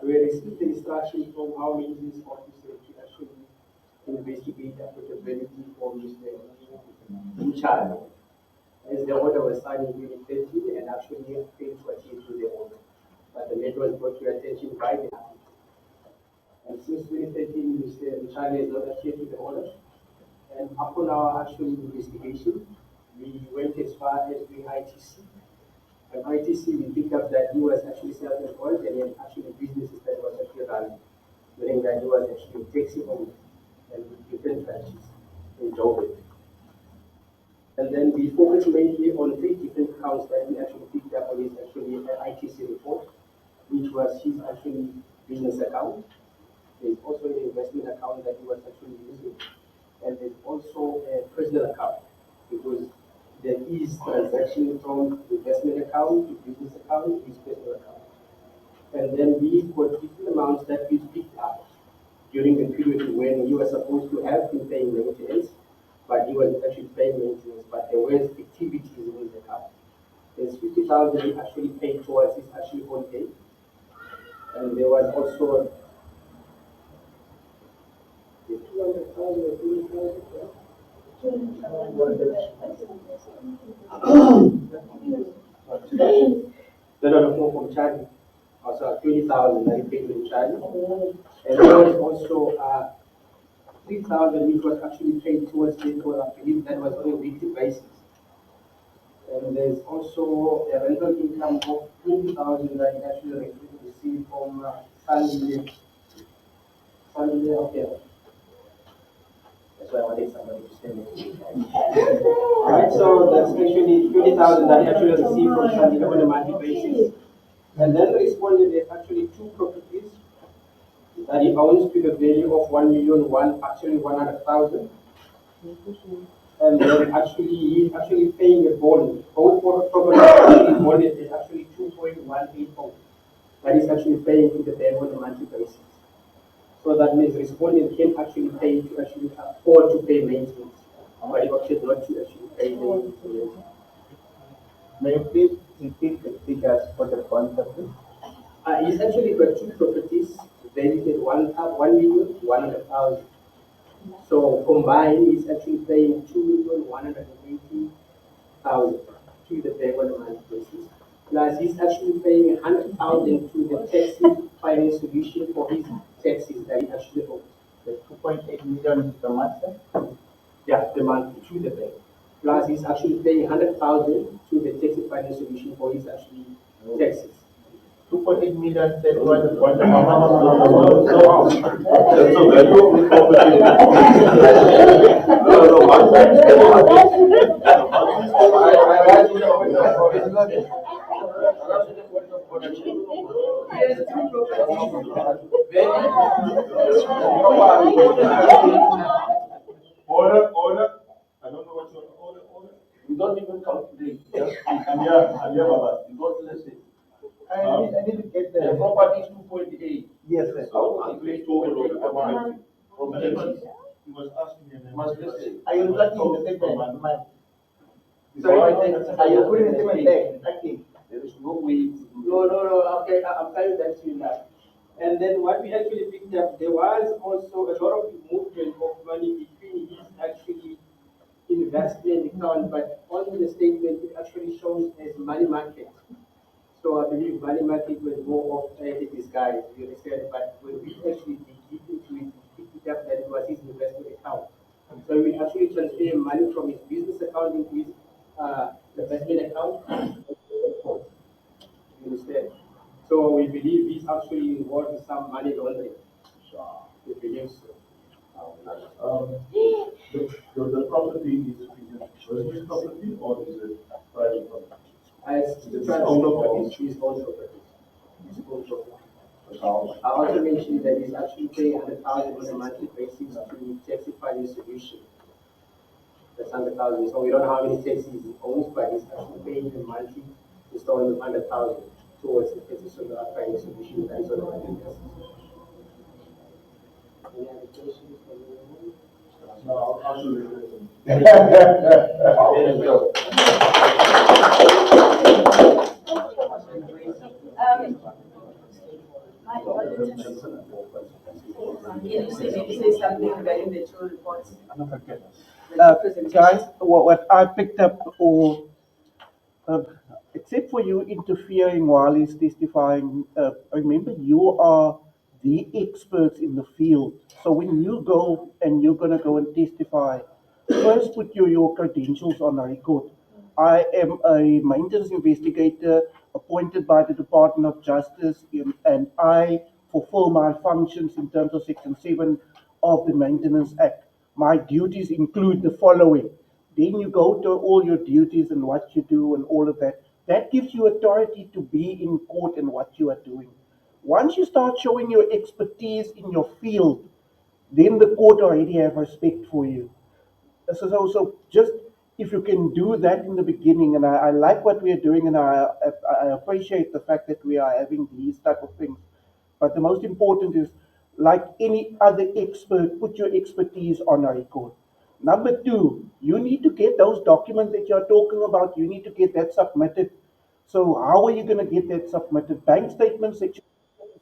We received the instruction from our maintenance officer to actually investigate the applicability for Mr. Untitled, as the order was signed in 2013 and actually failed to adhere to the order. But the matter was brought to your attention by the applicant. And since 2013, Mr. Untitled has not adhered to the order. And upon our actual investigation, we went as far as the ITC. And ITC, we picked up that he was actually self-employed and he had actually businesses that was actually running, meaning that he was actually taxi owner and with different branches in Joburg. And then we focused mainly on 3 different counts that we actually picked up on his actually ITC report, which was his actually business account. There's also an investment account that he was actually using, and there's also a personal account, because there is transaction from investment account to business account to his personal account. And then we got different amounts that we picked up during the period when he was supposed to have been paying maintenance, but he was actually paying maintenance, but there were activities in his account. There's 50,000 he actually paid towards his actually holiday, and there was also the 200,000 or 300,000. The phone from Charlie, also 20,000 that he paid to Charlie, and there was also 3,000 which was actually paid towards it, because I believe that was on a weekly basis. And there's also a rental income of 20,000 that he actually received from Sunday. Okay. That's why I wanted somebody to stand it. Alright, so that's actually 20,000 that he actually received from Sunday on a monthly basis. And then responded there's actually 2 properties that he owns to the value of 1,100,000. And then actually he's actually paying a bond. Both properties actually bonded is actually 2.180. That is actually paying to the bank on a monthly basis. So that means respondent can actually pay to actually afford to pay maintenance, but he opted not to actually pay the maintenance. May you please repeat the figures for the bond purpose? He's actually got 2 properties valued at 1,100,000. So combined, he's actually paying 2,180,000 to the bank on a monthly basis. Plus, he's actually paying 100,000 to the taxi finance solution for his taxis that he actually owns. The 2.8 million per month, sir? Yeah, the month to the bank. Plus, he's actually paying 100,000 to the taxi finance solution for his actually taxis. 2.8 million, that was the bond. That's a value of the property. Order. I don't know what your order. You don't even calculate. And yeah, Baba. You don't listen. I need to get the property is 2.8. Yes, sir. How calculate total of the property? From taxes. He was asking me. You must listen. Are you looking in the statement? Sorry, are you putting the statement there? Exactly. There is no way. No. Okay, I'm telling that to you now. And then what we actually picked up, there was also a lot of movement of money between his actually investment account, but on the statement it actually shows as money market. So I believe money market was more of a disguise, you understand? But when we actually dig into it, we picked up that it was his investment account. So we actually transfer money from his business account into his investment account. You understand? So we believe he's actually involved in some money laundering. We believe so. The property is business property or is it private property? As to transfer his own property. I also mentioned that he's actually paying 100,000 on a monthly basis to taxify his solution. That's 100,000. So we don't know how many taxis he owns, but he's actually paying the monthly installment of 100,000 towards the taxi solution that is on a monthly basis. Any other questions from anyone? No, I'll show you. Can you say maybe say something regarding the two reports? Uh, Guys, what I picked up, or uh, except for you interfering while he's testifying, remember you are the experts in the field. So when you go and you're going to go and testify, first put your credentials on a record. I am a maintenance investigator appointed by the Department of Justice, and I fulfill my functions in terms of Section 7 of the Maintenance Act. My duties include the following. Then you go to all your duties and what you do and all of that. That gives you authority to be in court and what you are doing. Once you start showing your expertise in your field, then the court already have respect for you. So just if you can do that in the beginning, and I like what we are doing, and I appreciate the fact that we are having these type of things. But the most important is, like any other expert, put your expertise on a record. Number two, you need to get those documents that you're talking about. You need to get that submitted. So how are you going to get that submitted? Bank statement, section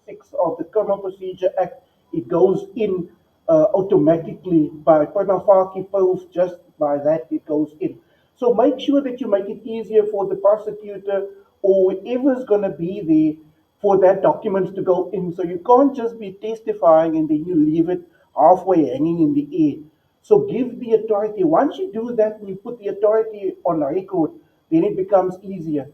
6 of the Criminal Procedure Act, it goes in automatically by prima facie proof. Just by that, it goes in. So make sure that you make it easier for the prosecutor or whoever's going to be there for that documents to go in. So you can't just be testifying and then you leave it halfway hanging in the air. So give the authority. Once you do that and you put the authority on a record, then it becomes easier.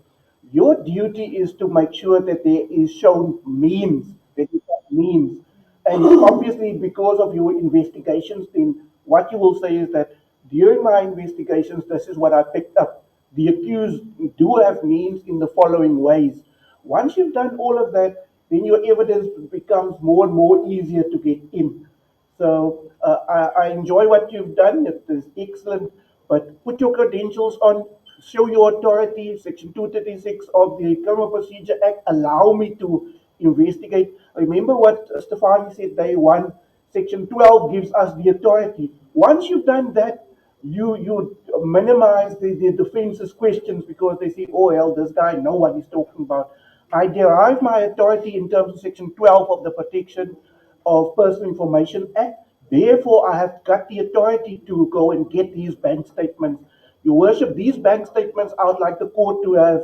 Your duty is to make sure that there is shown means, that it has means. And obviously, because of your investigations, then what you will say is that during my investigations, this is what I picked up. The accused do have means in the following ways. Once you've done all of that, then your evidence becomes more and more easier to get in. So I enjoy what you've done. It is excellent. But put your credentials on, show your authority. Section 236 of the Criminal Procedure Act allow me to investigate. Remember what Stefani said day one. Section 12 gives us the authority. Once you've done that, you minimize the defense's questions because they say, oh hell, this guy know what he's talking about. I derive my authority in terms of Section 12 of the Protection of Personal Information Act. Therefore, I have got the authority to go and get these bank statements. Your worship, these bank statements, I would like the court to have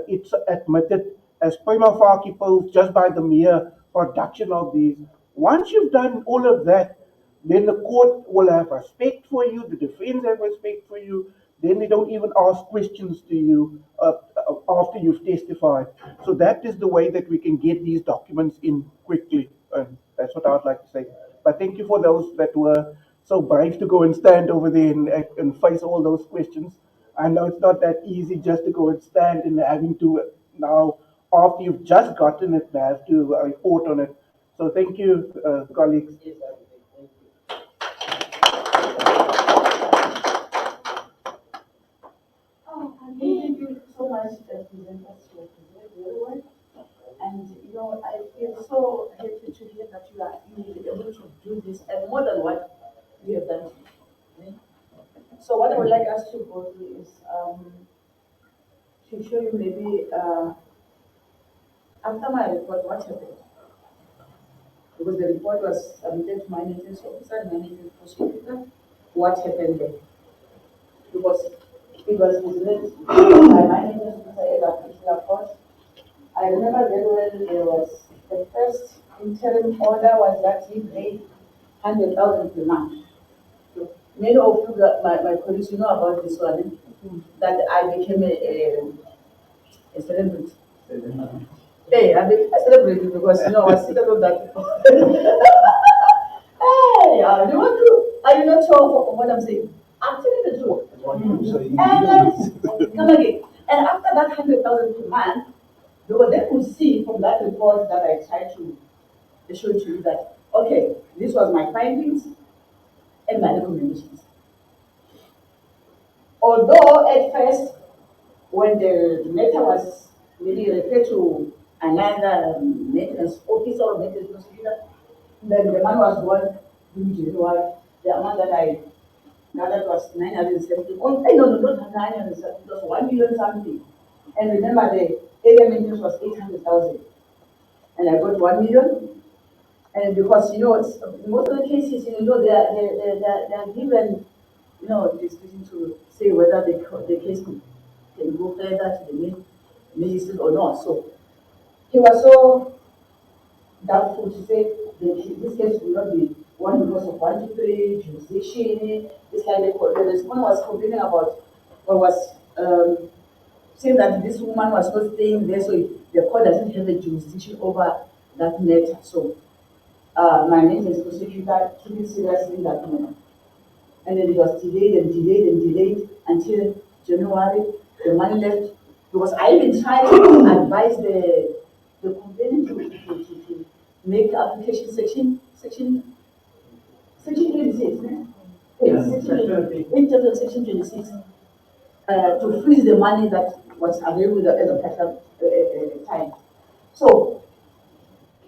it's admitted as prima facie proof just by the mere production of these. Once you've done all of that, then the court will have respect for you, the defense have respect for you, then they don't even ask questions to you after you've testified. So that is the way that we can get these documents in quickly. And that's what I would like to say. But thank you for those that were so brave to go and stand over there and face all those questions. I know it's not that easy just to go and stand and having to now, after you've just gotten it, have to report on it. So thank you, colleagues. Yes, thank you. Thank you so much, presenters, for presenting very well. And I feel so happy to hear that you will be able to do this and more than what you have done. Okay? So what I would like us to go through is to show you maybe after my report what happened. Because the report was submitted to my maintenance officer and my maintenance prosecutor. What happened there? Because it was misled by my maintenance officer at that particular court. I remember very well there was the first interim order was that he paid 100,000 per month. Many of you, my colleagues, you know about this one, that I became a celebrity. Hey, I became a celebrity because I was seated on that. Hey, you want to? Are you not sure of what I'm saying? I'm telling the truth. And come again. And after that 100,000 per month, they could see from that report that I tried to show to you that okay, this was my findings and my recommendations. Although at first, when the matter was really referred to another maintenance officer or maintenance prosecutor, then the man was one immediately the amount that I gathered was 970. Oh, no, not 970, it was 1 million something. And remember, the area maintenance was 800,000. and I got 1 million. And because, most of the cases, they are given, discretion to say whether the case can go further to the magistrate or not. So he was so doubtful to say this case will not be one because of 1, 2, 3 jurisdiction. It's like the respondent was complaining about, or was saying that this woman was not staying there, so the court doesn't have a jurisdiction over that matter. So my name is prosecutor took it seriously that matter. And then it was delayed and delayed and delayed until January. The money left because I even tried to advise the complainant to make application section 26, né? Yes, in terms of section 26, to freeze the money that was available at the time. So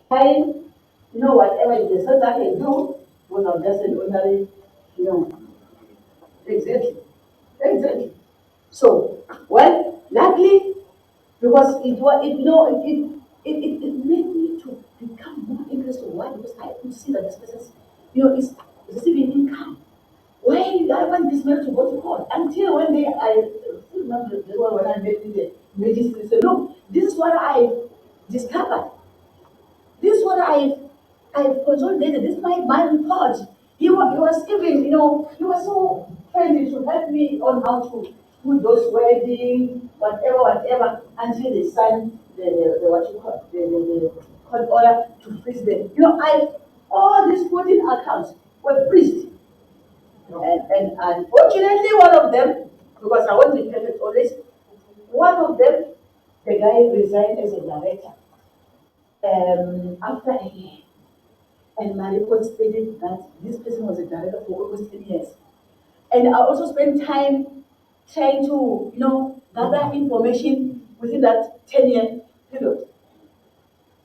whatever the said that I do was not just an ordinary, exactly. Exactly. So, well, luckily, because it made me to become more interested. Why? Because I could see that this person, is receiving income. Why I want this man to go to court? Until one day I still remember the one when I met with the magistrate said, look, this is what I discovered. This is what I've consolidated. This is my report. He was even, he was so friendly to help me on how to do those wedding, whatever, until they signed the what you call the court order to freeze them. All these 14 accounts were freezed. And unfortunately, one of them, because I want to be perfect always, one of them, the guy resigned as a director after a year. And my report stated that this person was a director for almost 10 years. And I also spent time trying to, gather information within that 10-year period.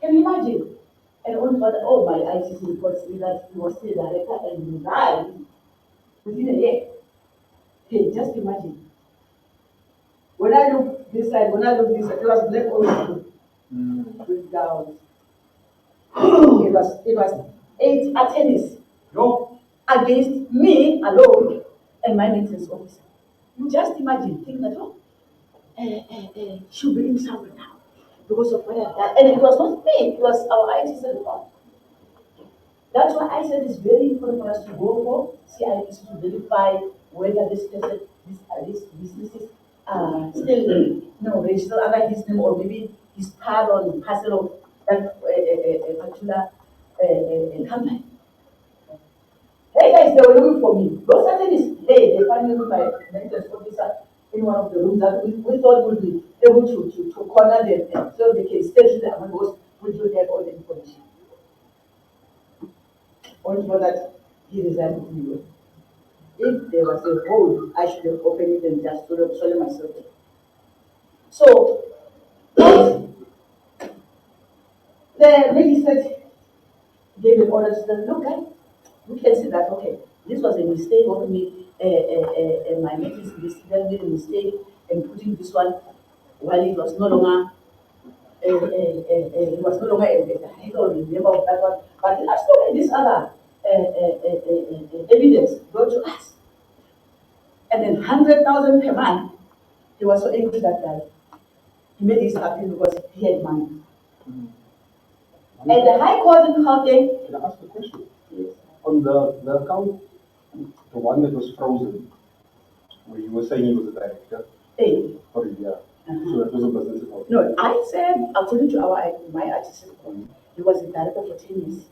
Can you imagine? And only for my ICC report said that he was still a director and resigned within a year. Hey, just imagine. When I look this side, it was black only. With down. It was 8 attorneys against me alone and my maintenance officer. You just imagine, think that, she'll be in somewhere now because of what I've done. And it was not me, it was our IT report. That's why I said it's very important for us to go for CIPC to verify whether this person, these businesses are still, registered under his name, or maybe he's part or parcel of that particular company. Hey guys, they were looking for me. Those attorneys, they finally with my maintenance officer in one of the rooms that we thought would be able to corner them so they can stay to the amount because we do have all the information. Only for that he resigned with me. If there was a hole, I should have opened it and just swallow myself. So the magistrate gave an order to them, look, guys, we can see that, okay, this was a mistake of me, my maintenance made a mistake in putting this one while it was no longer, it was no longer a director or a member of that one, but as long as this other evidence brought to us, and then 100,000 per month, he was so angry that guy. He made his appeal because he had money. And the High Court in Gauteng. Can I ask a question? Yes. On the account, the one that was frozen, where you were saying he was a director for a year. So that was a business account. No, I said, according to my artist, he was a director for 10 years.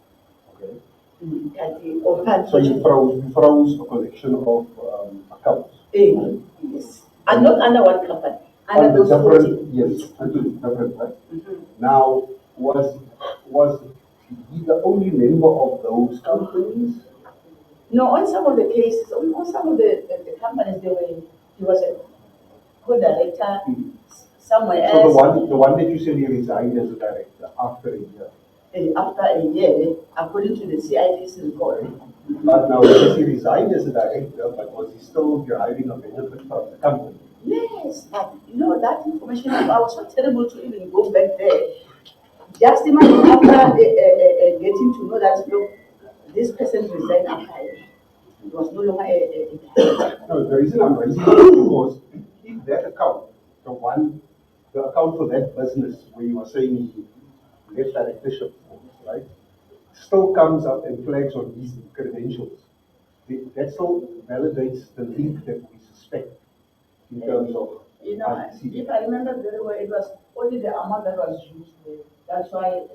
Okay. So you froze a collection of accounts. Yes. And not under one company. Under those 14. Yes, under different, right? Now, was he the only member of those companies? No, on some of the cases, on some of the companies, he was a co-director somewhere else. So the one that you said he resigned as a director after a year. After a year, according to the CIPC report. But now he resigned as a director, but was he still deriving a benefit from the company? Yes, and that information, I was so terrible to even go back there Just imagine after getting to know that, look, this person resigned after it was no longer No, the reason I'm raising it is because if that account, the account for that business where you are saying he left directorship, right, still comes up and flags on his credentials. That still validates the link that we suspect in terms of. You know, if I remember very well, it was only the amount that was used there. That's why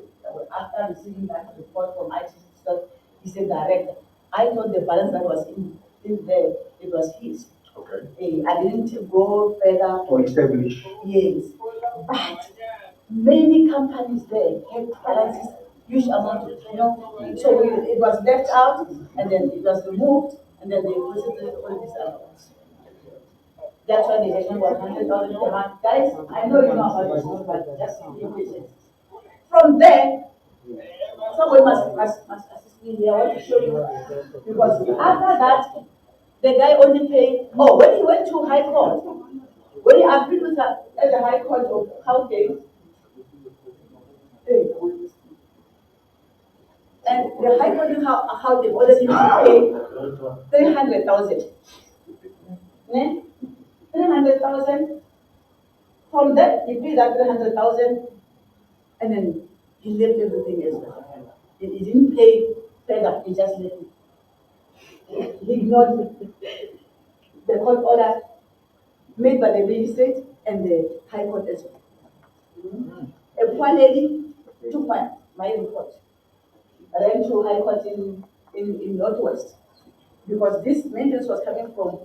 after receiving that report from IT stuff, he said, director, I thought the balance that was in there, it was his. Okay. I didn't go further. To establish. Yes. But many companies there had balances, huge amount, So it was left out and then it was removed and then they deposited all these amounts. That's why the judgment was 100,000 per month. Guys, I know you know about this, but just be patient. From there, someone must assist me here. I want to show you. Because after that, the guy only paid, when he went to High Court, when he agreed with her at the High Court of Gauteng, and the High Court knew how they ordered him to pay 300,000. 300,000. From that, he paid that 300,000, and then he left everything as well. He didn't pay further, he just left it. He ignored the court order made by the magistrate and the High Court as well. A poor lady took my report, ran to High Court in Northwest, because this maintenance was coming from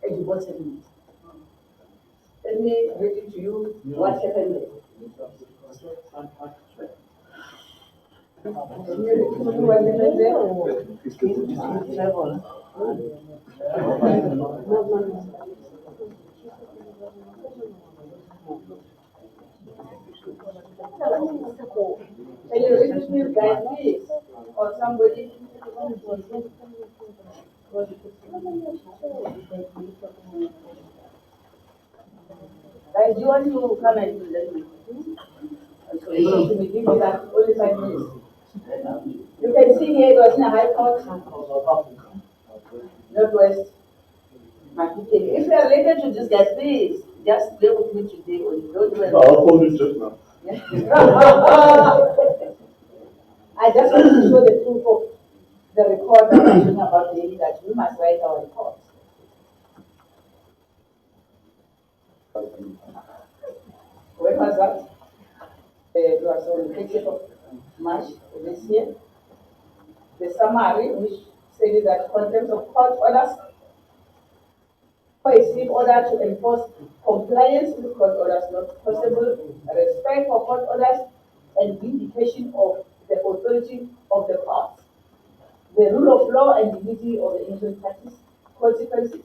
a divorce settlement. Let me read it to you what happened there. Can you read it to me what happened there? Can you read it to me, guys, please? Or somebody? Guys, do you want to come and let me? So you want to give me that only 5 minutes. You can see here it was in a High Court, Northwest. If you are related to this guy, please just bear with me today. Don't do No, I'll call you just now. I just want to show the proof of the record that I'm talking about daily, that we must write our reports. When was that? It was on the 30th of March this year. The summary, which stated that contempt of court orders for a sleep order to enforce compliance with court orders not possible, respect for court orders, and vindication of the authority of the court. The rule of law and dignity of the innocent parties, consequences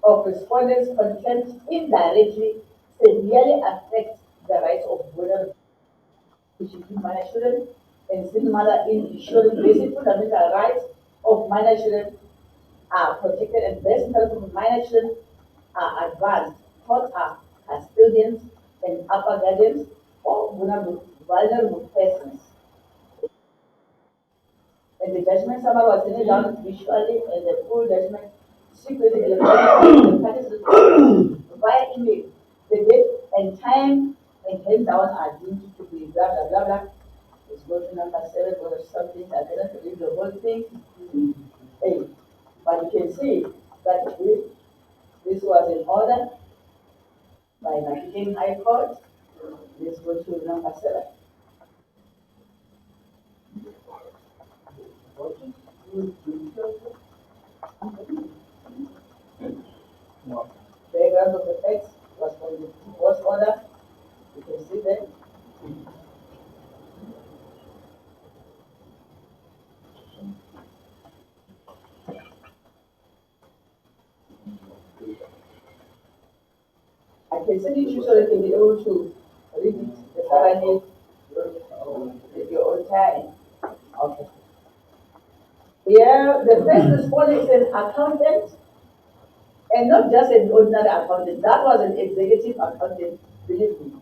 of respondents' contempt indirectly severely affect the rights of vulnerable minor children, and similar in ensuring basic fundamental rights of minor children are protected and best interests of minor children are advanced. Courts are custodians and upper guardians of vulnerable persons. And the judgment summary was sent down visually and the full judgment secretly electronically via email. The date and time and hand down are deemed to be blah blah blah blah. It's go to number 7 or something. I cannot read the whole thing. Hey, but you can see that this was in order by Nigerian High Court. Let's go to number 7. Diagram of the text was from the divorce order. You can see that. I can send it to you so you can be able to read it the thoroughly at your own time. Okay. Yeah, the first respondent is an accountant, and not just an ordinary accountant. That was an executive accountant, believe me.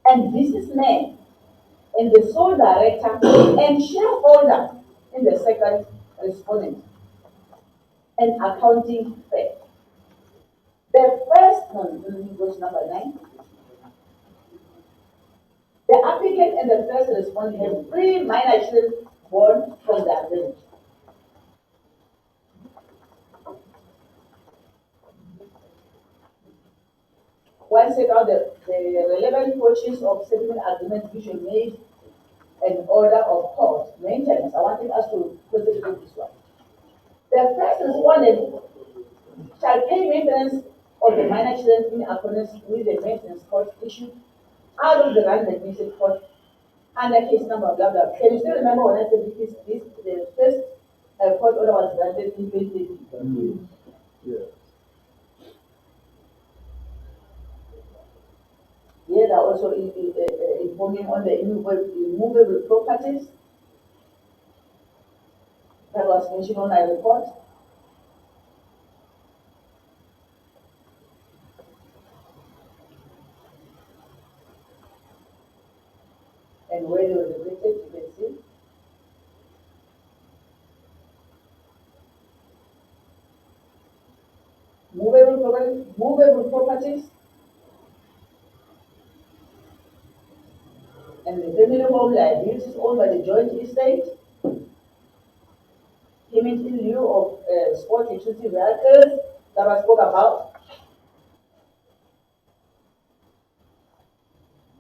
And businessman, and the sole director and shareholder in the second respondent, and accounting firm. The first, no, let me go to number 9. The applicant and the first respondent have 3 minor children born from the agreement. One set out the relevant portions of settlement agreement which were made an order of court maintenance. I wanted us to consider this one. The first respondent shall pay maintenance of the minor children in accordance with the maintenance court issued out of the Rand Administrative Court under case number blah blah. Can you still remember when I said this the first court order was granted in 2018? Yeah. Here they are also informing on the immovable properties that was mentioned on my report. And where they were located, you can see. Movable properties, and the family home liabilities owned by the joint estate, payment in lieu of sport utility vehicles that I spoke about.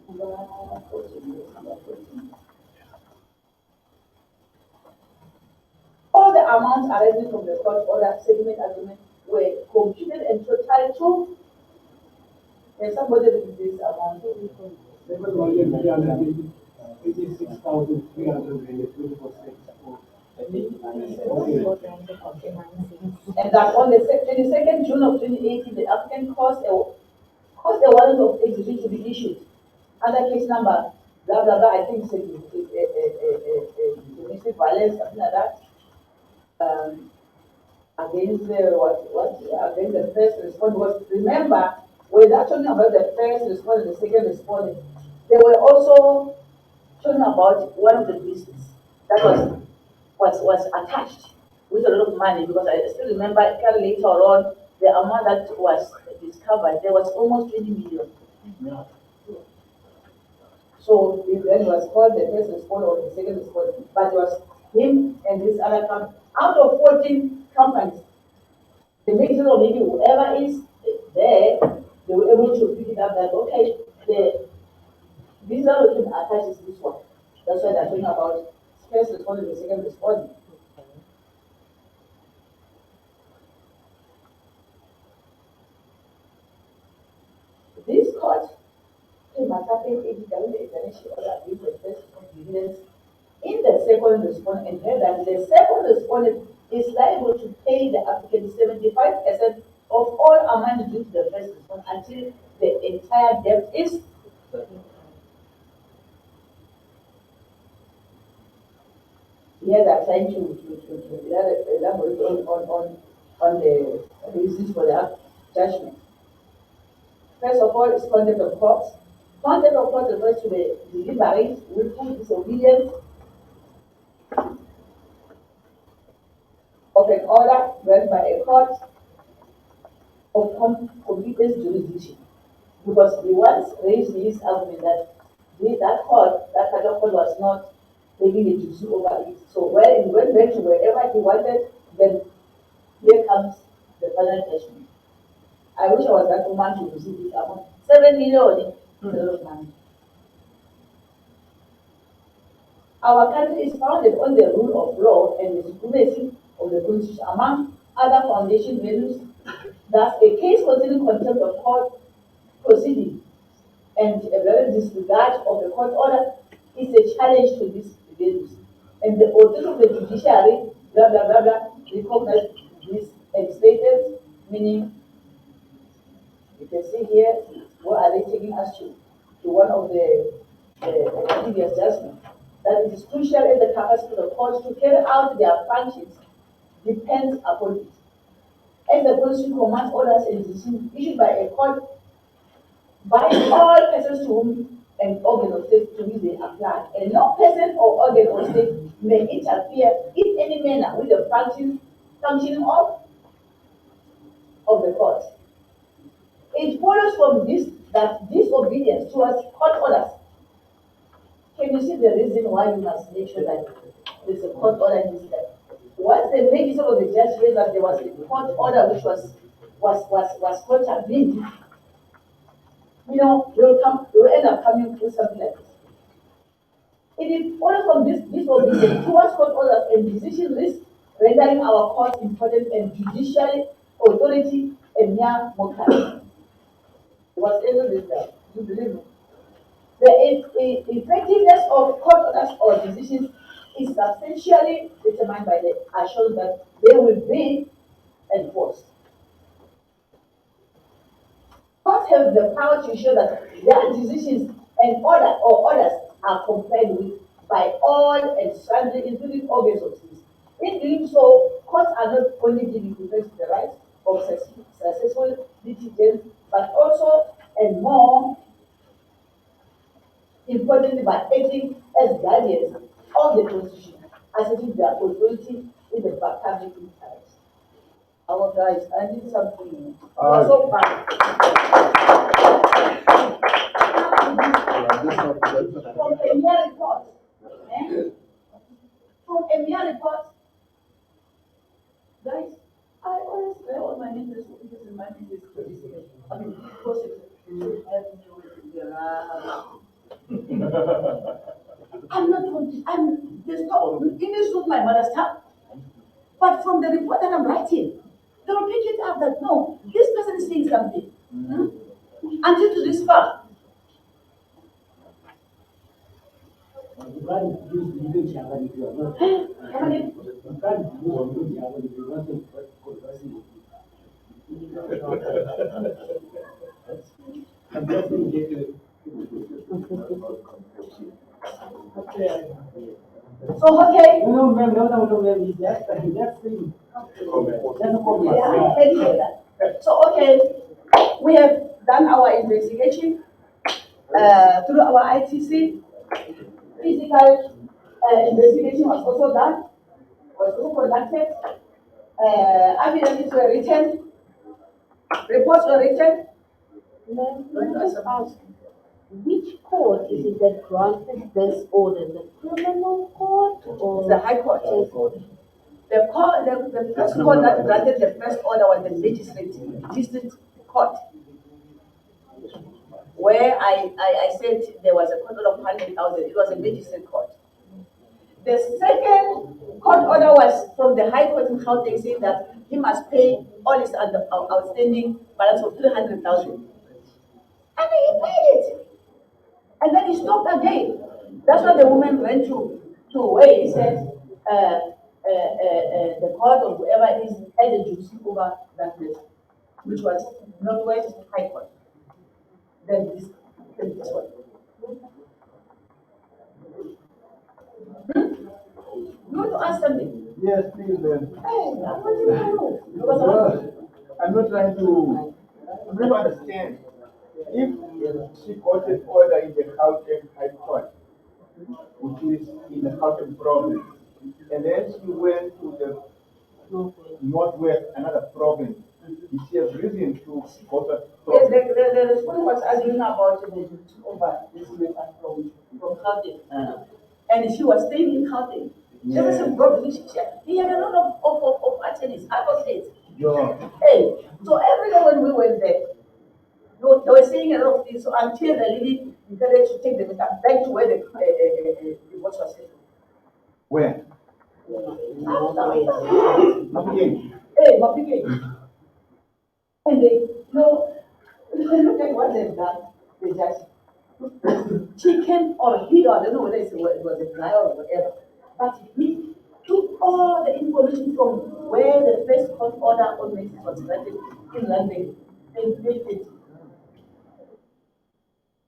Number 14. All the amounts arising from the court order settlement agreement were computed and totaled to. Can somebody read this amount? 7,386,324 And that on the 22nd June of 2018, the applicant caused a warrant of execution to be issued under case number blah blah blah. I think it's a domestic violence, something like that. Against against the first respondent. Was remember we're not talking about the first respondent, the second respondent. They were also talking about one of the business that was attached with a lot of money, because I still remember later on the amount that was discovered. There was almost 20 million. So it then was called the first respondent or the second respondent, but it was him and this other company. Out of 14 companies, the mixture of maybe whoever is there, they were able to pick it up that okay, the visa looking attached is this one. That's why they're talking about first respondent and second respondent. This court came attacking the international order agreement first of dividends in the second respondent, and held that the second respondent is liable to pay the applicant 75% of all amount due to the first respondent until the entire debt is. Here they are trying to elaborate on the reasons for the judgment. First of all, is contempt of court. Contempt of court refers to the deliberate, willful disobedience of an order read by a court of competence jurisdiction. Because we once raised this argument that that court, that particular court was not taking the jurisdiction over it. So when he went back to wherever he wanted, then here comes the final judgment. I wish I was that woman to receive this amount. 7 million is a lot of money. Our country is founded on the rule of law and the supremacy of the Constitution, among other foundation values. Thus, a case containing contempt of court proceeding and a very disregard of the court order is a challenge to these values. And the authority of the judiciary, blah blah blah blah, recognize this and stated, meaning you can see here, where are they taking us to? To one of the previous judgments. That it is crucial in the capacity of the courts to carry out their functions depends upon it. As the Constitution commands orders and decisions issued by a court by all persons to whom and organ or state to which they apply, and no person or organ or state may interfere in any manner with the functioning of the court. It follows from this that disobedience towards court orders. Can you see the reason why you must make sure that there's a court order in this step? Once they make use of the judge says that there was a court order which was contravened, they will end up coming with something like this. It is follows from this disobedience towards court orders and decision risk, rendering our court important and judicial authority a mere mockery. Whatever is that, you believe me? The effectiveness of court orders or decisions is substantially determined by the assurance that they will be enforced. Courts have the power to ensure that their decisions and orders are complied with by all and sundry, including organs of state. In doing so, courts are not only giving defense the rights of successful litigants, but also and more importantly by acting as guardians of the Constitution, asserting their authority in the public interest. Our guys, I need something. You're so fine. From a mere report, from a mere report, guys, I always wear all my names because in my name is I mean, prosecute should have you in the I'm not going to, there's no, English is not my mother's tongue. But from the report that I'm writing, they will pick it up that no, this person is saying something. Until to this far. You can't use legal channel if you are not. Come on in. You can't use legal channel if you are not conversing. I'm just going to get to. So, okay. No, ma'am, is that that's thing. That's a comment. Yeah, I can hear that. So, okay, we have done our investigation through our ITC. Physical investigation was also done, was also conducted. Evidences were written, reports were written. Ma'am, let me just ask, which court is it that granted this order? The criminal court or? The High Court. The first court that granted the first order was the legislative district court, where I said there was a court order of 100,000. It was a magistrate court. The second court order was from the High Court in Gauteng saying that he must pay all his outstanding balance of 300,000. And he paid it. And then he stopped again. That's why the woman went to where he said the court or whoever is had a jurisdiction over that matter, which was Northwest High Court. Then this one. You want to ask something? Yes, please, then. Hey, I want to know. Because I'm not trying to, I'm trying to understand. If she got an order in the Gauteng High Court, which is in the Gauteng province, and then she went to the Northwest, another province, did she have reason to go to yes, the respondent was arguing about the jurisdiction over this matter from Gauteng. And she was staying in Gauteng. There was a broad relationship. He had a lot of attorneys, advocates. Yeah. Hey, so every day when we went there, they were saying a lot of things. So until the lady decided to take the matter back to where the divorce was settled. Where? Nothing. Hey, Mapike. And they, look at what they've done, the judge. She came, or he, or I don't know whether it was a guy or whatever, but he took all the information from where the first court order on notice was granted in London and made it.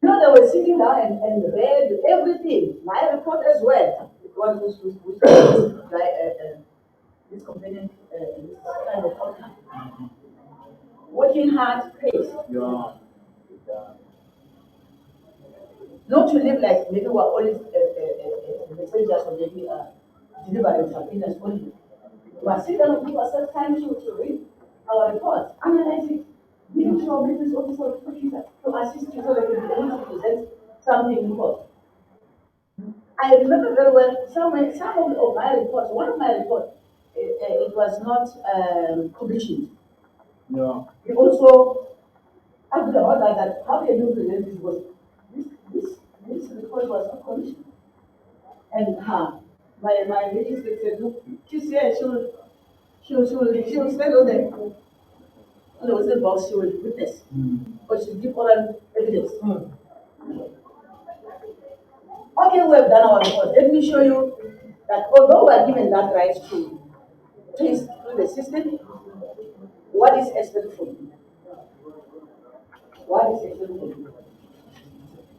They were sitting down and read everything, my report as well. It was this companion, this kind of outcome. Working hard pays. Yeah. Not to live like maybe we're only messengers or maybe delivering subpoenas only. We are still going to give ourselves time to read our reports, analyze it, give it to our business officer or prosecutor to assist you so that you can be able to present something in court. I remember very well some of my reports, one of my reports, it was not published. No. He also argued about that how can you present this was this this this report was not commissioned. And my minister said, look, she's here, she will stand on the witness box, she will witness, but she'll give oral evidence. Okay, we have done our report. Let me show you that although we are given that right to trace through the system, what is expected from you? What is expected from you?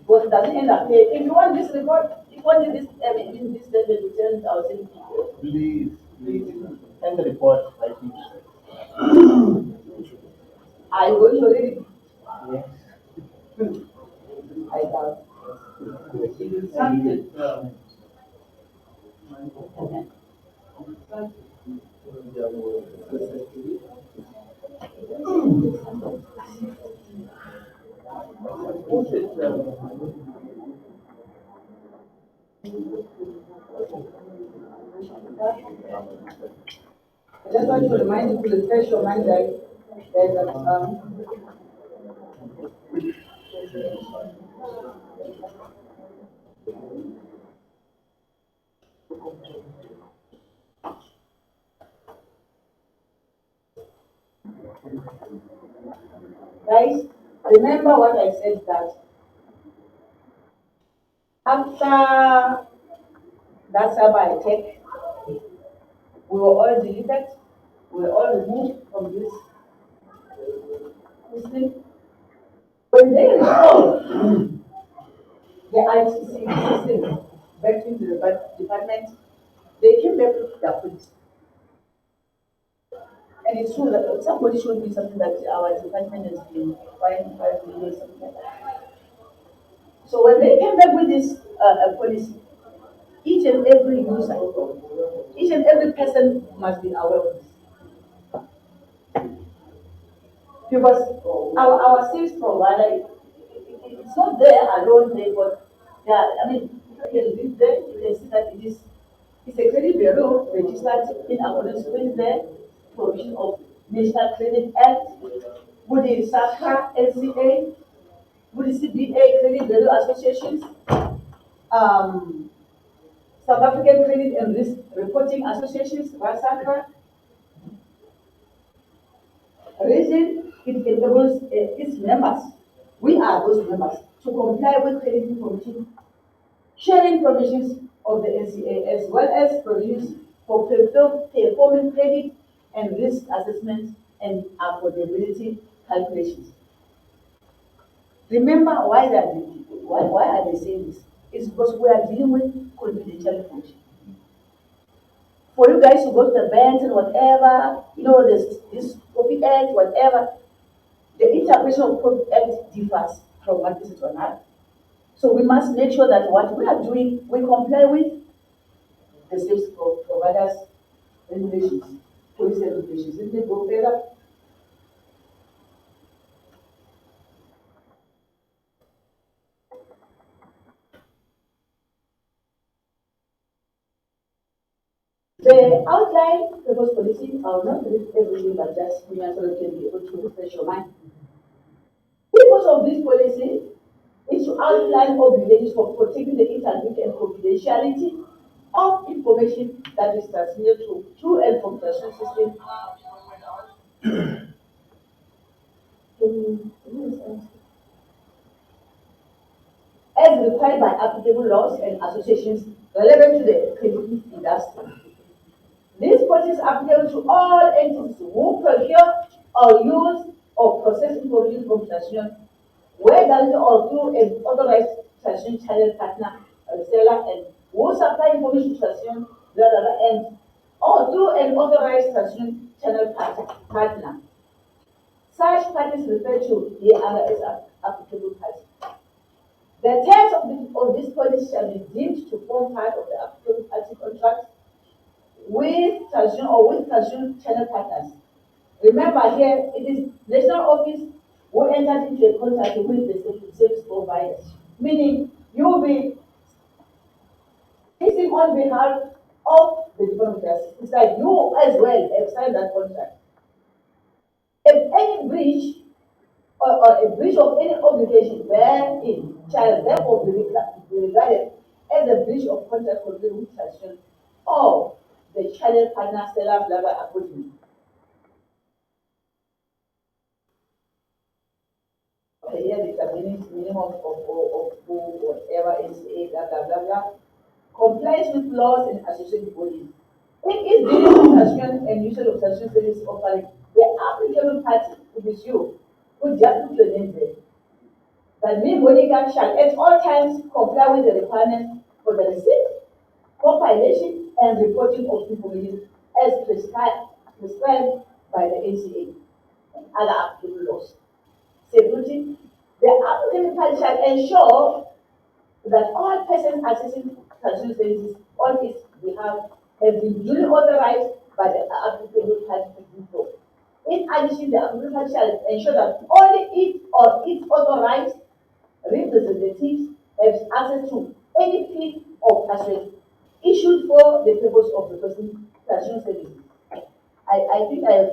But it doesn't end up here. If you want this report, if you want this, in this level, you 10,000 people. Please, send the report like you said. Are you going to read it? Yes. I doubt. It is something. I just want to remind you to refresh your mind that guys, remember what I said that after that cyber attack, we were all deleted, we were all removed from this thing. When they restored the ITC system back into the department, they came back with their police. And it's true that somebody showed me something that our department has been buying 5 million, something like that. So when they came back with this policy, each and every user, each and every person must be aware of this. Because our service provider, it's not there alone there, but yeah, I mean, you can read there, you can see that it's a credit bureau registered in accordance with the provision of National Credit Act, with the SACA, LCA, with the CBA Credit Bureau Associations, South African Credit and Risk Reporting Associations, RASACA. Reason it enables its members, we are those members, to comply with credit information sharing provisions of the NCA as well as provisions for performing credit and risk assessment and affordability calculations. Remember why are they saying this? It's because we are dealing with confidential information. For you guys to go to the banks and whatever, this Copy Act, whatever, the interpretation of Copy Act differs from one person to another. So we must make sure that what we are doing, we comply with the service providers' regulations, policy regulations. If they go further, the outline proposed policy, I will not read everything, but just give me so that you can be able to refresh your mind. The purpose of this policy is to outline obligations for protecting the integrity and confidentiality of information that is transmitted through and from the system. As required by applicable laws and associations relevant to the credit industry. This policy is applicable to all entities who procure or use or process information from transmission, where directly or through an authorized transmission channel partner, reseller, and who supply information to transmission, and or through an authorized transmission channel partner. Such parties referred to here are as applicable parties. The terms of this policy shall be deemed to form part of the applicable party contract with transition or with transition channel partners. Remember here, it is national office who enters into a contract with the service providers, meaning you will be acting on behalf of the Department of Justice. It's like you as well have signed that contract. If any breach or a breach of any obligation therein shall therefore be regarded as a breach of contract concluded with transaction of the channel partner seller blah blah agreement. Okay, here is a minimum of whatever is a blah blah blah blah. Complies with laws and associated bodies. It is dealing with transaction and usage of transaction service offering. The applicable party, which is you, who just put your name there. That means Monica shall at all times comply with the requirements for the receipt, compilation, and reporting of information as prescribed by the NCA and other applicable laws. Security, the applicant party shall ensure that all persons accessing transaction services on its behalf have been duly authorized by the applicable party to do so. In addition, the applicable party shall ensure that only it or its authorized representatives have access to any PIN or password issued for the purpose of requesting transaction services. I think I have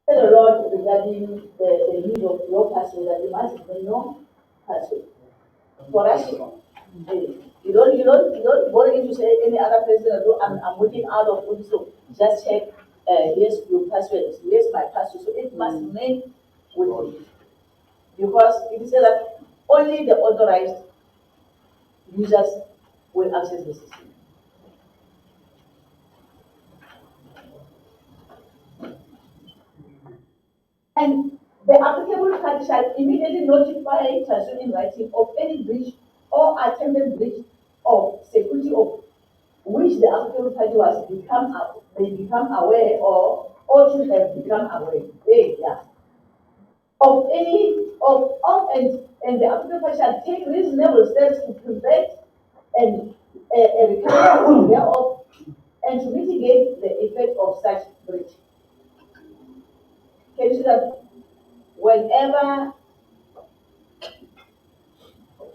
said a lot regarding the need of your password, that you must know password. For us, you don't bother to say any other person. I'm working out of it, so just check. Here's your password. Here's my password. So it must remain with you, because it is said that only the authorized users will access the system. And the applicable party shall immediately notify transaction in writing of any breach or attempted breach of security of which the applicable party may become aware or should have become aware. Yeah. Of any of and the applicable party shall take reasonable steps to prevent and a recovery thereof and to mitigate the effect of such breach. Can you see that whenever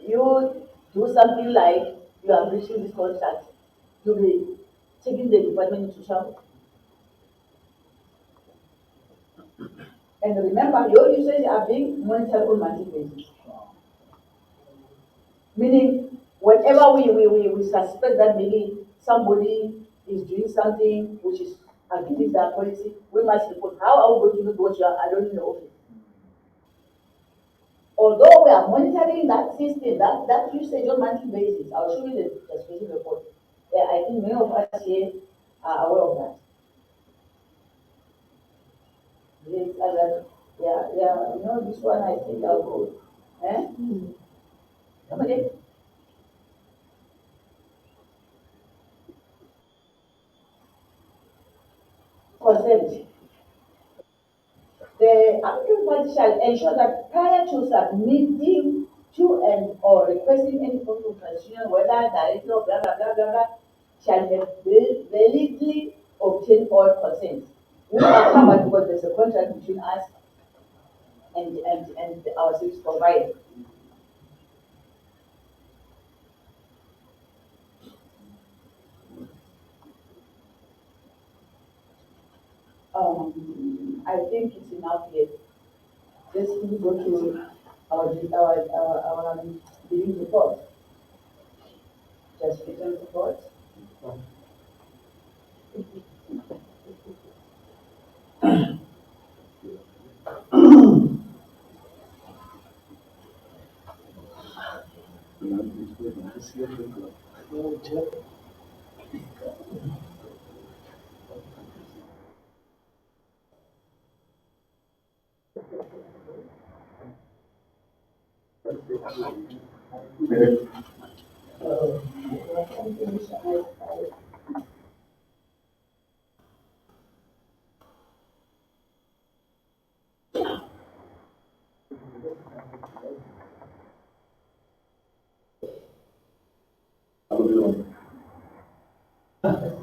you do something like you are breaching this contract, you'll be taking the department into trouble. And remember, your usage are being monitored on monthly basis. Meaning, whenever we suspect that maybe somebody is doing something which is against their policy, we must report. How are we going to know what you are alone in the office? Although we are monitoring that system, that usage on monthly basis, I'll show you the justification report. Yeah, I think many of us here are aware of that. Yes, yeah, this one I think I'll go. Eh? Come again. Consent. The applicant party shall ensure that prior to submitting to and or requesting any form of transaction, whether directly or blah blah blah blah blah, shall have validly obtained all consents. We are covered because there's a contract between us and our service provider. I think it's enough here. Let's go to our billing report. Just written report.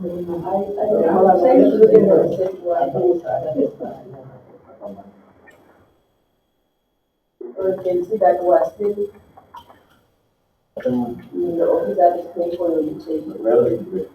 I'm trying to look at the set one. You can see that we are still in the office that is paying for your utility.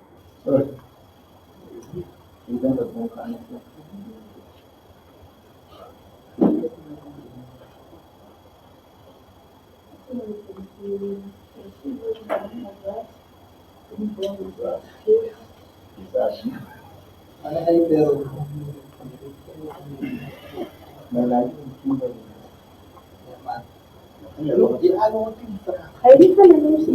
Hy het nie van die mense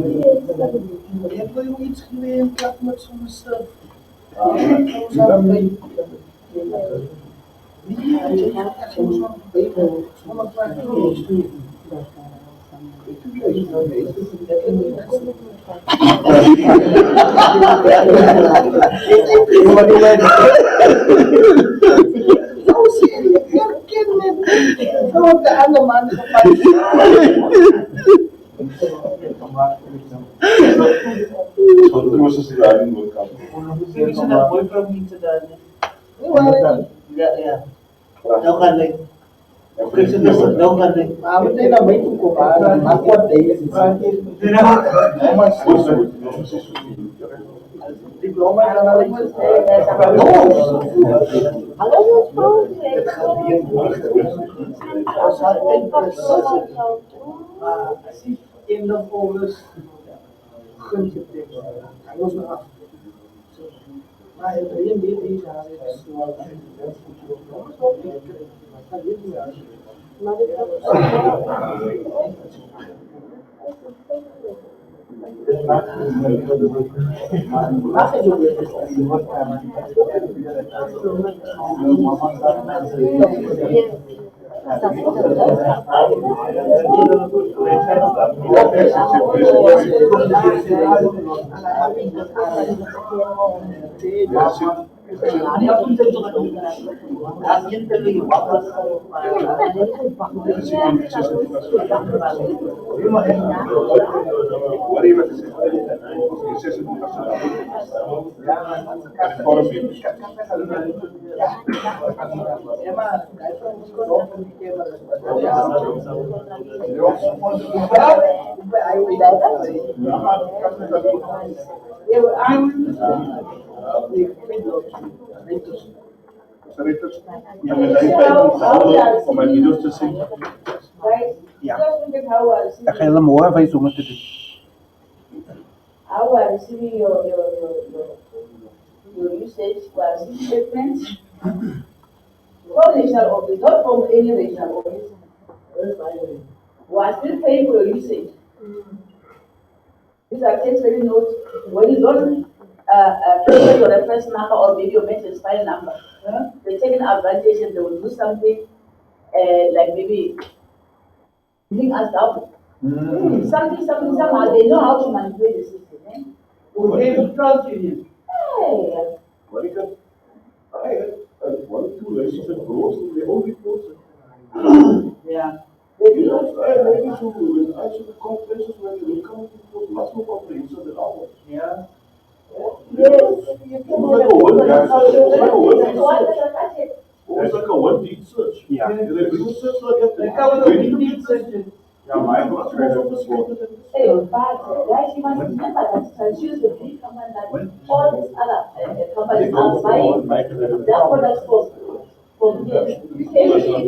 Om my video's te sien. Right? Yeah. Just look at how I receive Ek gaan hulle môre wys hoe om dit te doen. how I receiving your usage, we are receiving statements from national office, not from any regional office. We are still paying for your usage. These are temporary notes. When you don't pay your reference number or maybe your maintenance file number, they're taking advantage and they will do something like maybe bring us down. Something, somehow they know how to manipulate the system. Eh? Hey, Monica, I had one or two ladies that grows in their own reports. yeah. You know, I had maybe two, when I should come places where they will come with much more comprehensive than ours. Yeah. It was like a one guy, it was like a one deed Why search. does it touch it? It was like a one deed search. Yeah. And they do search like that. The cover of the deed searches. Yeah, mine was very sophisticated. Hey, but guys, you must remember that transfuse the big company that all these other companies are buying their products from here. Hey, but they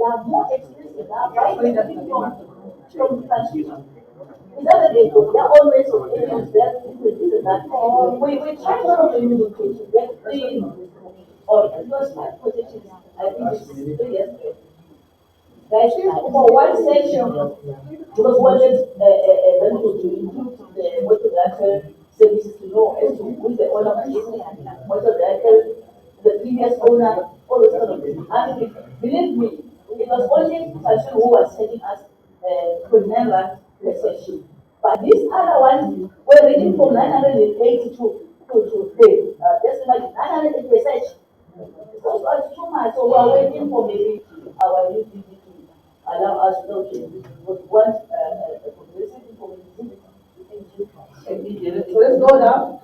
are more expensive. They are buying everything from transfuse. Is that the they're always on areas that this is that. We try to communicate, get three or those five positions. I think it's 3 years ago. Guys, for one section, because one is then to include the water reactor services to know as to who is the owner of this water reactor, the previous owner, all those kind of things. And believe me, it was only Tashu who was sending us Kunera section. But these other ones were reading from 980 to pay. That's like 980 research. So it's too much. So we're waiting for maybe our UPD to allow us to know. We want progressive information go down.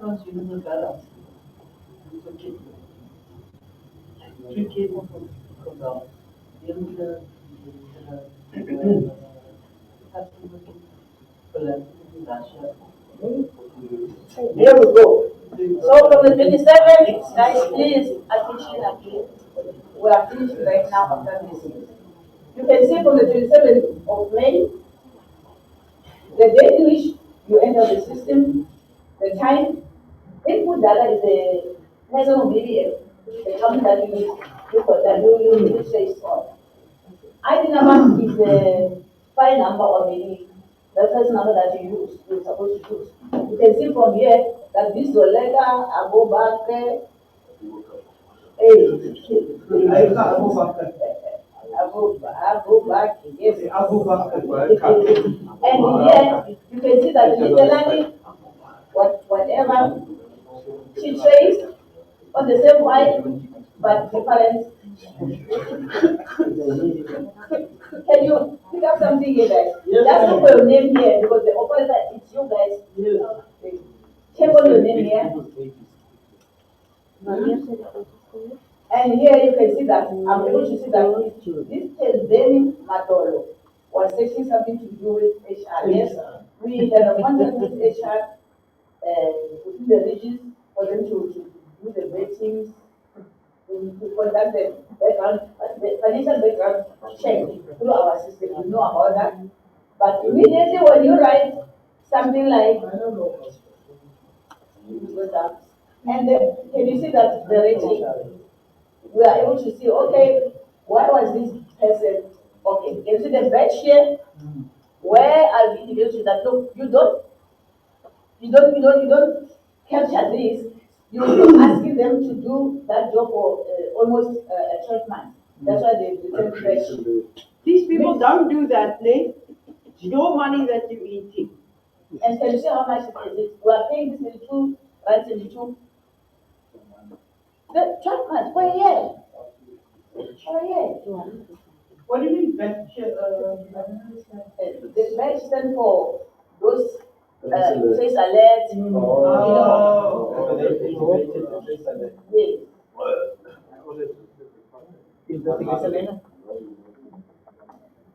There we go. So from the 27th, guys, please attention again. We are finishing right now after this. You can see from the 27th of May, the date in which you enter the system, the time, input data is the maximum maybe the county that you use, that you say on. ID number is the file number or maybe the first number that you're supposed to use. You can see from here that this is your letter, I go back there. I go back, yes. And here you can see that literally whatever she says on the same file, but different. Can you pick up something here, guys? Just look for your name here because the operator, it's you guys. Check on your name here. And here you can see that I'm able to see that this is Deni Matolo was saying something to do with HR. Yes, we have a contract with HR within the regions for them to do the ratings, to conduct the background, the financial background check through our system. You know about that. But immediately when you write something like, I don't know, and then can you see that the rating? We are able to see, okay, why was this person, okay, can you see the badge here? Where are we able to that? Look, you don't capture this. You're asking them to do that job for almost a 12 months. That's why they return badge. These people don't do that, Nate. It's your money that you're eating. And can you see how much it is? We are paying this 22, right, 22. The 12 months, for a year. For a year. What do you mean, batch? The badge stand for those face alerts, you know. Yes.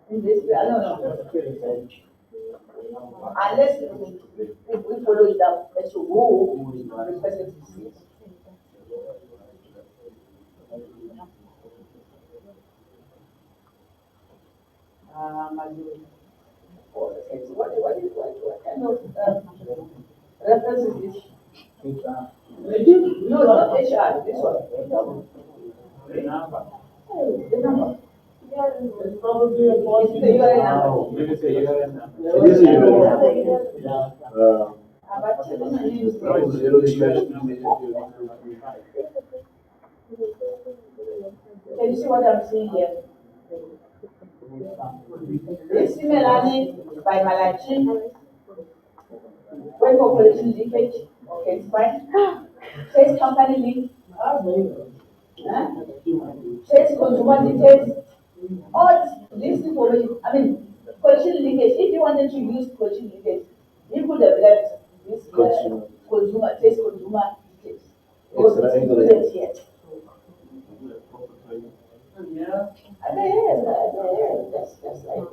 In this way, I don't know. Unless if we follow it up, let's go the person to see. What kind of reference is this? No, not HR, this one. Hey, the number. It's probably a policy. It is a URL number. It is a URL. Can you see what I'm seeing here? This similarly by Malachi, when population leakage, okay, it's fine. Says company link, says consumer details, all this information. I mean, collection linkage. If you wanted to use collection linkage, you could have left this consumer details. Because it's included here. Yeah. That's like.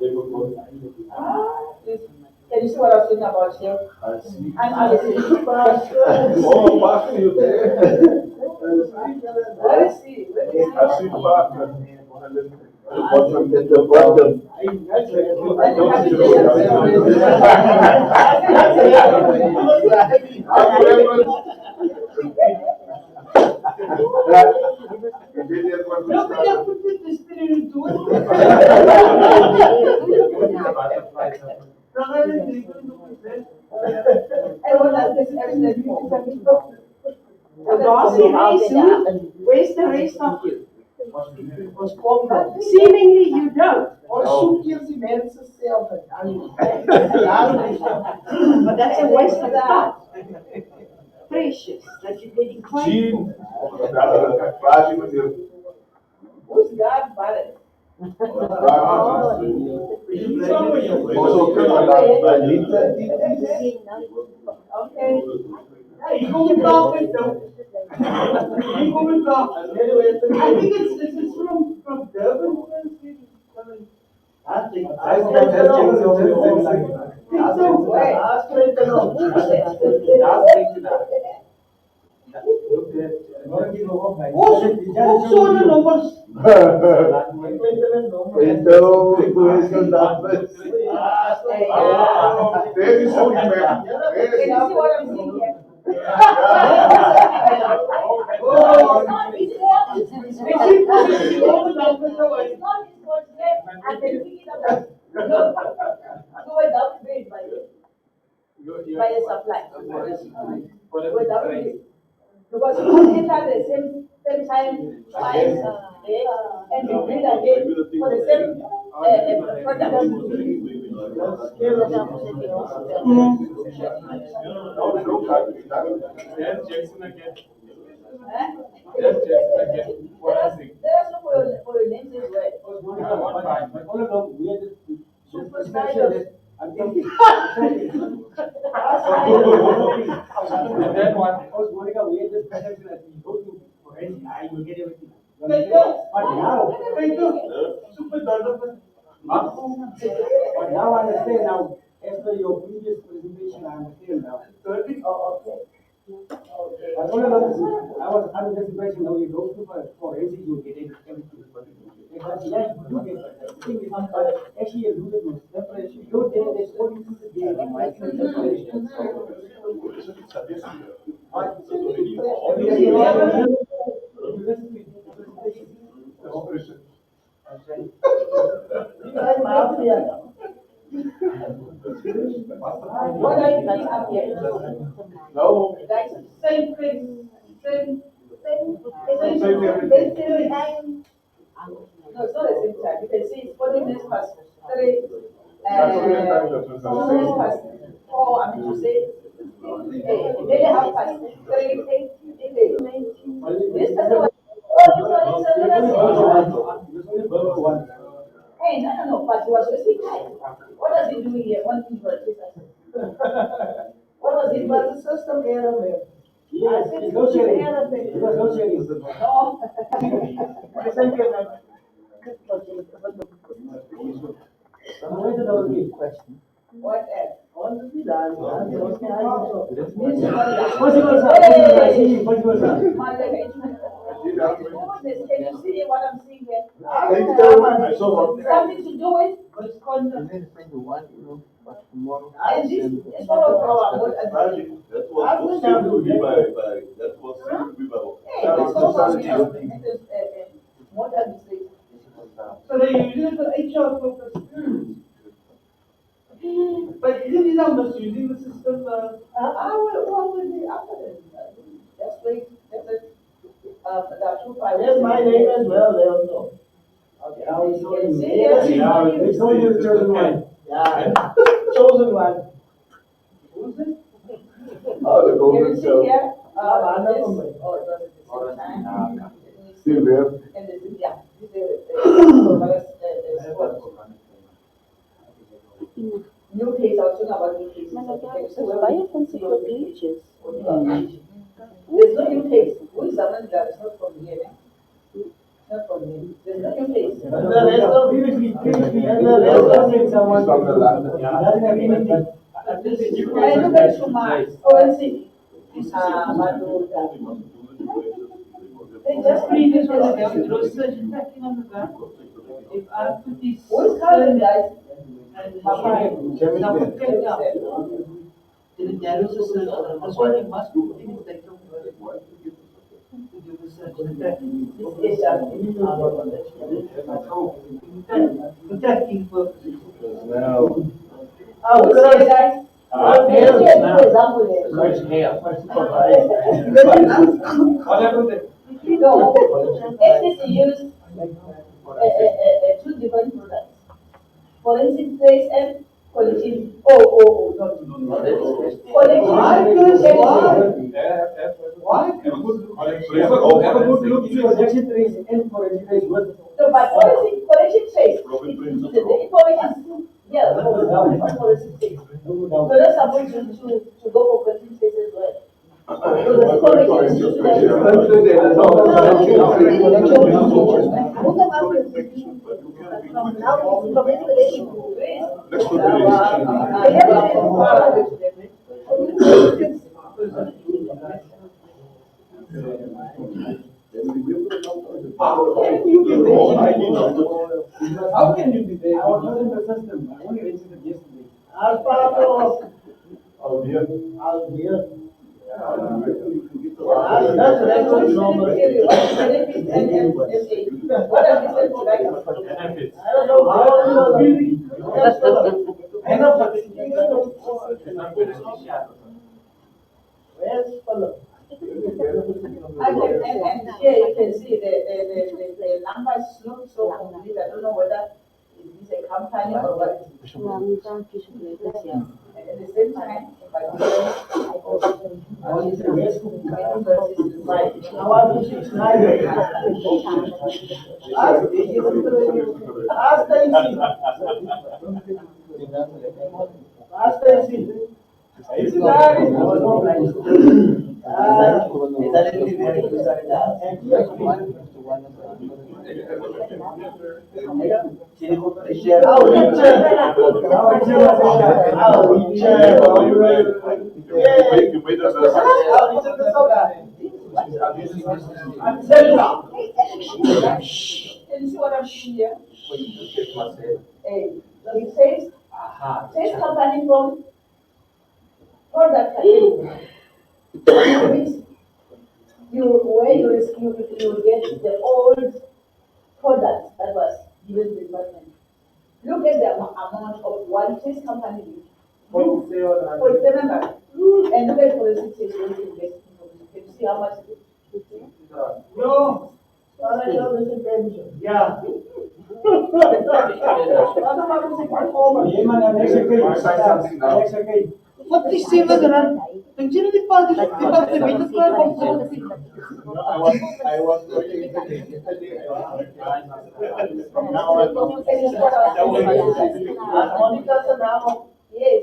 Can you see what I was talking about here? I see. Oh, Pastor, you there? Let us see. I see Pastor. At the bottom. I don't see Nobody put the spirit into it. And what does this evidence for? The bossy race, where's the rest of you? Seemingly you don't. But that's a waste of time. Precious, that you're getting quiet. Gene. Who's God Barrett? Okay. He come with love, he come with love. I think it's from Durban. I think by the supply. Without it. Because you can enter the same time twice, and you bring again for the same product. There's no for your names as well. Superstitious. super development. But now I understand now, as per your previous presentation, I understand now. Oh, okay. I don't know, I was under this impression, now you go to forensic, you get everything. Exactly, yeah, you do get it. The thing is, actually, you do it with separation. You get this, what you do What are you doing up here? No. Guys, same thing, same. No, it's not the same time. You can see it's 40 minutes past 3. That's 40 minutes 4 minutes past 4, I mean to say, maybe half past 3, 8. This person was, hey, no, but he was wasting time. What was he doing here? One thing for a What was it? Was the system error there? Yes, it's no sharing. It was no sharing. No. Where's the other key? What else? Possible, sir. I see, possible, sir. Can you see what I'm seeing here? Something to do with content. And this is one of our what That was seen to be that was seen to be by. Hey, it's not what administration. So they use it for HR purpose. But isn't it misusing the system? What would be after this? That's great. That's it. There are 2 files. There's my name as well, they also. Okay. Now it's all you. See, yes, It's all you, chosen one. Yeah, chosen one. Who's it? Oh, the Can you government, see here? This, Wonderful. oh, it was at the same time. still there. And this is, yeah, this is the new case, I was talking about new cases. There's no new case. Who is someone that is not from here? Not from here. There's no new case. And the rest of Previously, and the rest of it, someone. From the land. It doesn't have anything. I look at Shuma, forensic. They just Previous one, there was such attacking on the ground. If I put this. Who's calling, guys? And now put it down. Then there is a search. That's why you must put in the data. To do the search. Attacking purposes. Now. Who's here, guys? What happened there? No, it is used 2 different products. Forensic trace and collective. Not Why? Have a good look into projection trace and forensic trace with. So by forensic trace, the information, yeah, not forensic trace. We're not supposed to go for forensic trace as well. How can you be there? I was not in the system. I only registered yesterday. Oh, dear. That's normal. What are these benefits? I don't know. I know, but Where's Philip? And here you can see the numbers look so complete. I don't know whether it is a company or what it is. And at the same time, if I do Can you see what I'm seeing here? It says company from product category. Where you get the old products that was given to the department. Look at the amount of what this company did. 47 baht. And look at for the 6 years when you get. Can you see how much it is? No. Yeah. Wat is 7 rand? Dink jy nie die departement klaar opkom? No, I was working yesterday. From now on. Yes,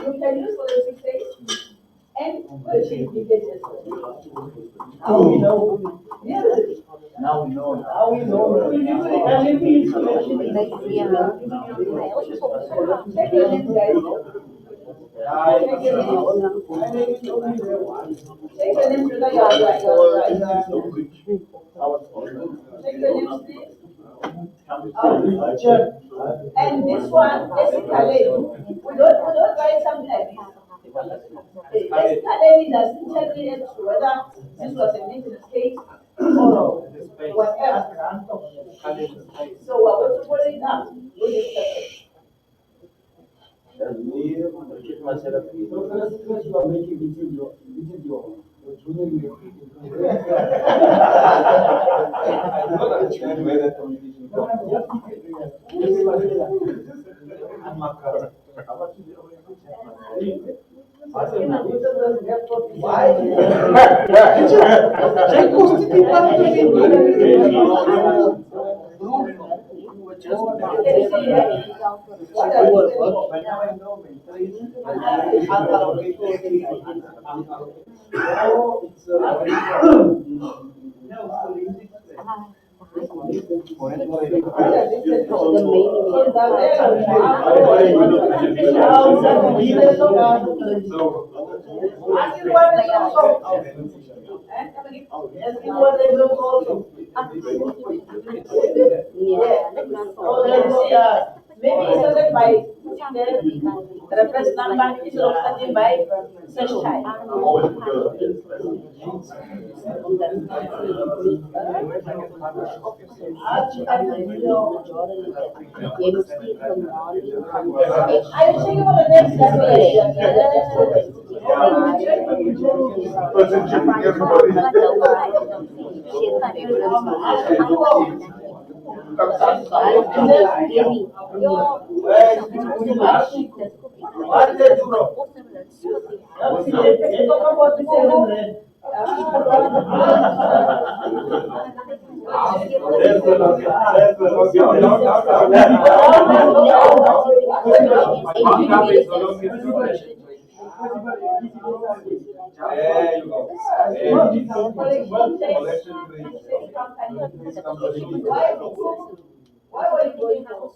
you can use for the 6 days. And the cheap tickets. Now we know. Yes. Now we know. Check your names, guys. Check your names whether you are. Check your names, please. And this one, basically, we don't write something like this. Basically, doesn't tell me whether this was a maintenance case or whatever. So we're going to put it up with this section. Maybe it's started by the reference number instead of starting by search type. I'll show you on the next There you go. There you go. Collection rate. Why were you going for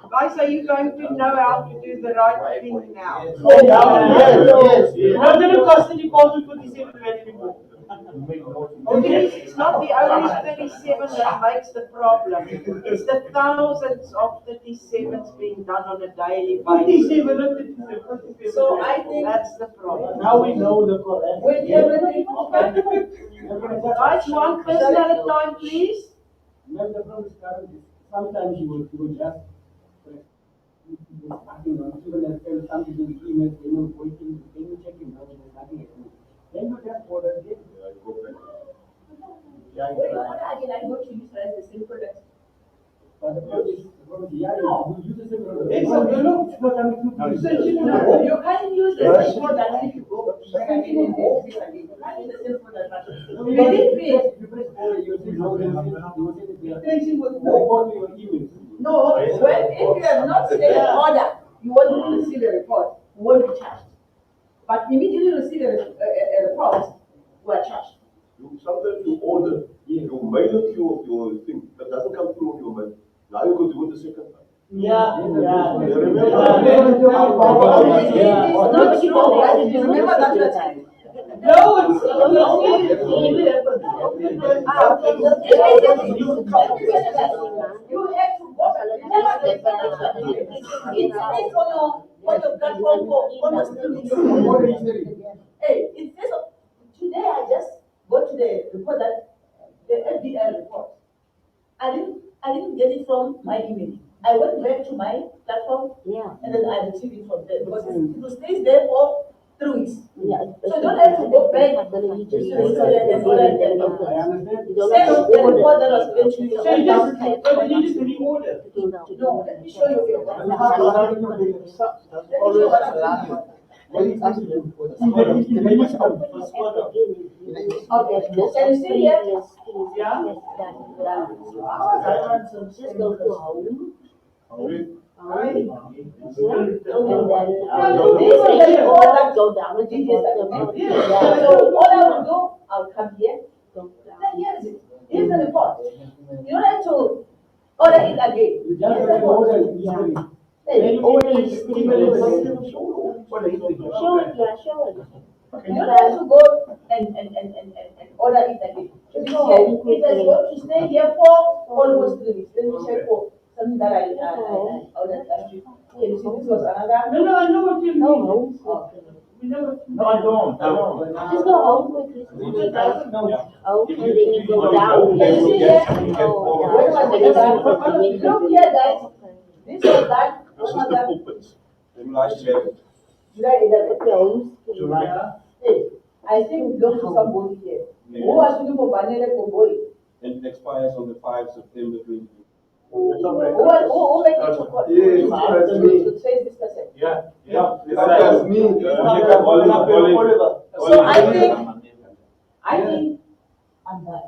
Guys, are you going to know how to do the right thing now? Yes, yes. You're not going to cost any cost for 47 anymore. It's not the only 37 that makes the problem. It's the thousands of 37s being done on a daily basis. 47, not 37. So I think that's the problem. Now we know the correct. With everything, guys, one person at a time, please. When the problem is current, sometimes you will just nothing on even if there's something in the email, then you're waiting, then you check it out, there's nothing happening. Then you just order again. Wait, what again? I go to use the same product. But the problem is, yeah, you use the same product. It's a look, it's not coming through. No, you can't use the same product if you go back again and do this again. You can't use the same product. You didn't pay. If you press order, you see no, you will say that they are Tracing was report your emails. No, well, if you have not stayed in order, you won't receive a report, you won't be charged. But immediately you receive a report, you are charged. Sometimes you order, you mail it to your thing, that doesn't come through on your mail. Now you go do it the second time. Yeah. It's not true, guys. Remember that you are No, it's you have to go. Remember that it's on your platform for almost 2 weeks. Hey, it says today I just go to the report that the FDI report. I didn't get it from my email. I went back to my platform and then I retrieved it from there because it stays there for 3 weeks. So you don't have to go back to the order again. I understand. Same the report that was given to you. So you just reorder. No, let me show you. Okay, can you see here? Yeah. Just go to home. Alright. And then This is the report that go down to the bottom. So what I will do, I'll come here. Then here is it. Here's the report. You don't have to order it again. You just Here's the order report. easily. Hey, Order is still What are you doing? show it, yeah, show it. you don't have to go and order it again. It is here. It is going to stay here for almost 3 weeks. Let me check for something that I ordered last week. Can you see this was another? No, I know what you mean. Go home. No, I don't. Just go home quickly. Oh, and then you go down. Can you see here? Oh, When was it done? Look here, guys. okay. This was done. This When is was the that? pulpits. July 11th. July 11th. Okay. Hey, I think it belongs to somebody here. Who was looking for Vanilla Koboi? And it expires on the 5th September 2020. Who made it to court? Yes, that's me. To trace this person. Yeah. That's me. So I think I'm done.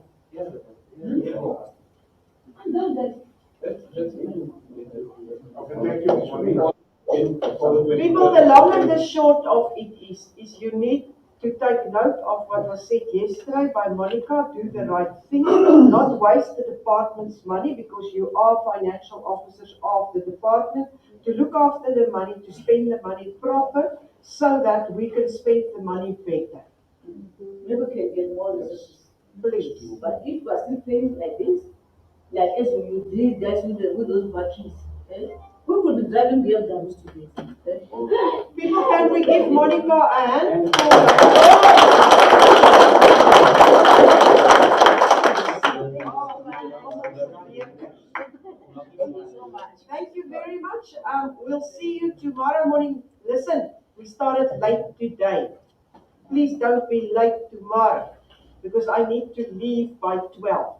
I'm done then. People, the long and the short of it is you need to take note of what was said yesterday by Monica, do the right thing, not waste the department's money because you are financial officers of the department, to look after the money, to spend the money proper so that we can spend the money better. Never can get more resources. Please. But if you are still playing like this, like as you did that with those batteries, who could be driving BMWs today? People, can we give Monica a hand? Thank you very much. We'll see you tomorrow morning. Listen, we started late today. Please don't be late tomorrow because I need to leave by 12.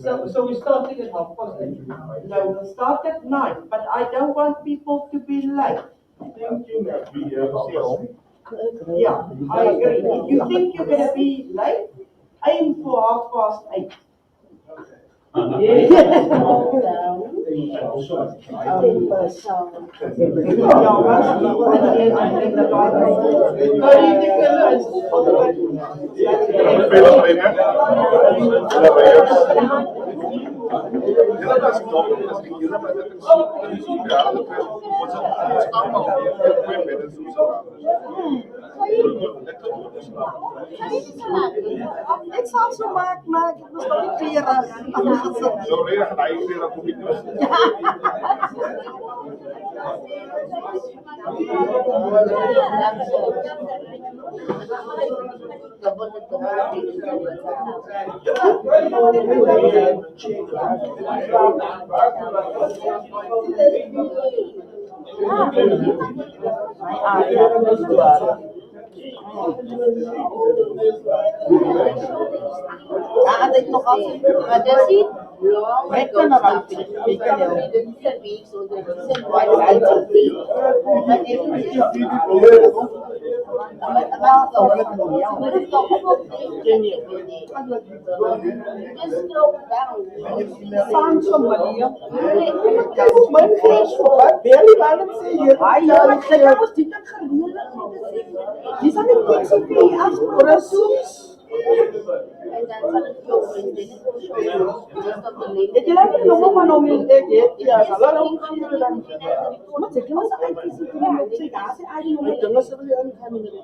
So we started at 9:30. No, we'll start at 9, but I don't want people to be late. Yeah, I agree. If you think you're gonna be late, aim for 8:30. Yeah, once people at the end and then the light goes. No, you think Ik zal zo maken, maar ik moest nog niet kleren. Ja, ik nog altijd. Maar dat is long. Ik kan er aan. Ik kan er. So the reason why I don't think. But if you just. Just throw down. find somebody. Mijn vlees voor. Very balance hier. Ah ja, maar kijk, was dit dan gereeld? Die zijn niet TCP afspraken. Precies. En dan zal het jou Het je laat nog maar van om in te ja, zal er ook gaan dan. Maar zeker was uit die situatie, daar is eigenlijk nog niet. Don't somebody untimely.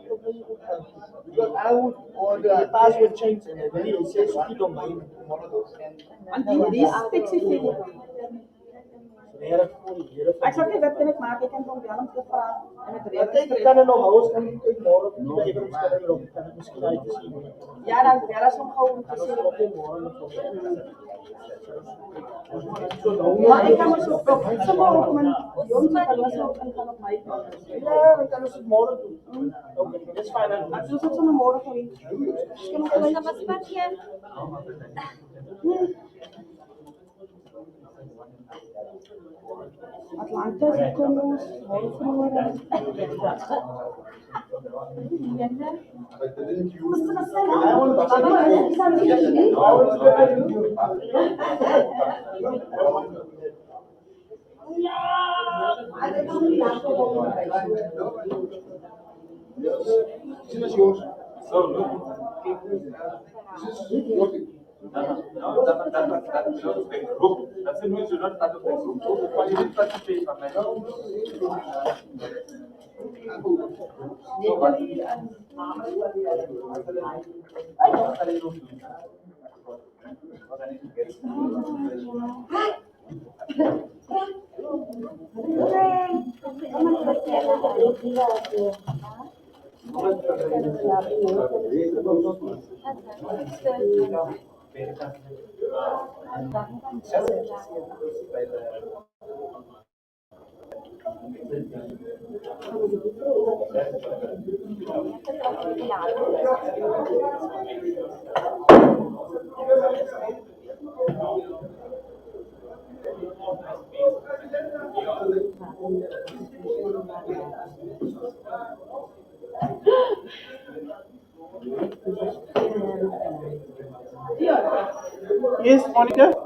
I would order the password change and then it says you don't mind tomorrow. Want die specifiek. Ik zou niet weten ik maak, ik kan gewoon bellen te vragen. En het Ik kan er nog houden, kan ik morgen even stellen op. Kan ik misschien uit te zien. ja, dan bellen ze hem gewoon te zien. Maar ik kan me zo morgen mijn jongen kan zo en gaan op mij. Ja, dan kunnen ze het morgen doen. Oké, dat is fijn. Maar dus het zo morgen in. Ik kan nog alleen wat spatje. Atlanta is komen ons morgen verloren. That's the news, you're not part of the group. But you didn't participate on that. Yes, Monica?